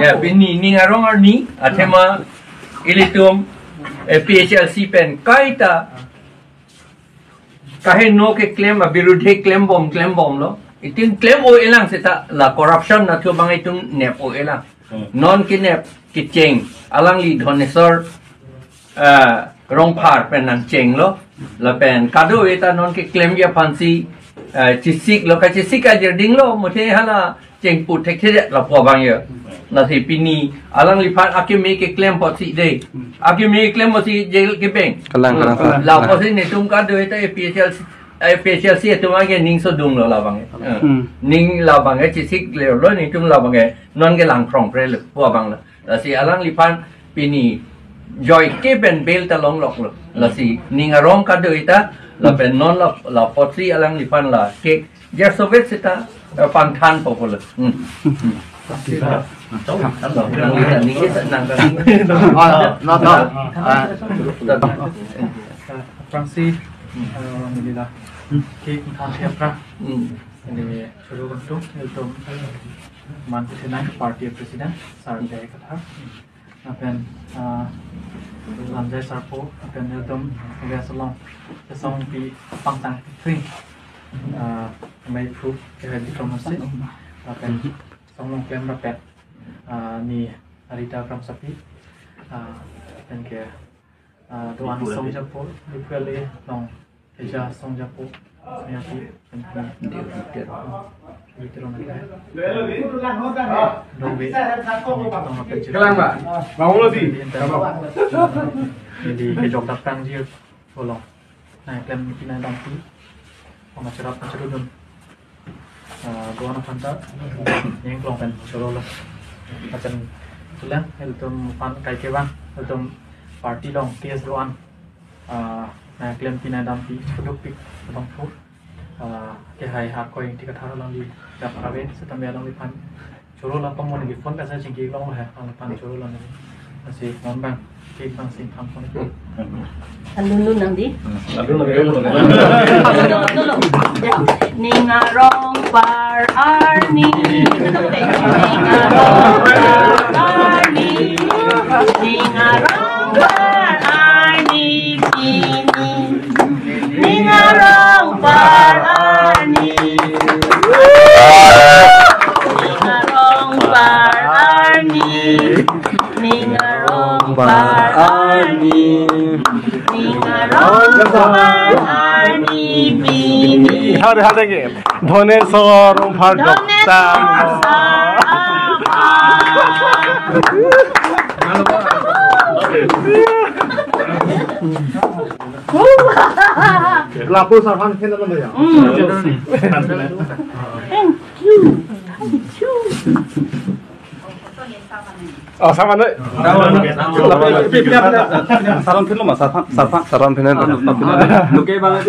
Ya, ini ngarong arni, atema ilitum PHLC pen kaita kahe no ke claim abirudhe claim bom lo. Itin claim o elang seta la corruption na tu bang itun nep o elang. Non ki nep ki cheng alang li donesor rong par pen nang cheng lo la pen kado eta non ki claim ya fancy chisik lo ka chisik ajer ding lo mothe hala cheng put thek the la po bang ye na thi pini alang li phat ake me ke claim po si de ake me claim po si jail ke beng kalang la po si ne tum ka do eta PHLC itu mage ning so dung lo la bang ning la bang chisik le lo ning tum la bang non ke lang prong pre le po bang la si alang li phan pini joy ke ben bel ta long lok lo la si ning arong ka do eta la ben non la po si alang li phan la ke jer soviet sita pan than po lo Francais Alhamdulillah kita tanya pra ini suruh untuk mantan parti presiden Sarjaya kata akan Sarjaya Sarpo akan untuk negara Selong sesong di pangtang kering mai proof ke diplomasi akan Selong klaim dapat ni Arita Pramsapi dan ke doan song japo dipele nong eja song japo nyati dan Kelang Pak, bangun lagi. Jadi kejok datang dia tolong. Nah, klaim pindah dampi. Pengacara dun. Doa nak hantar yang kelongkan solo macam tulang itu pan kai kewang itu parti long ties doan nah klaim pindah dampi produk pik bang pur ke hai hak koi yang dikatakan long di dapat awen setamanya long di pan solo lah pemun di phone biasa cingki long lah long pan solo long ini masih ngambang kek bang sing kam phone itu Alun nanti. Ningarong par arni, ningarong par arni, ningarong par arni, ningarong par arni, ningarong par arni, ningarong par arni. हारे के धनेश्वर उम्फार डक्टा लापो सरफान खेल ल भया Thank you. सामान 사람 필로마 사람 필로. 오케이 방에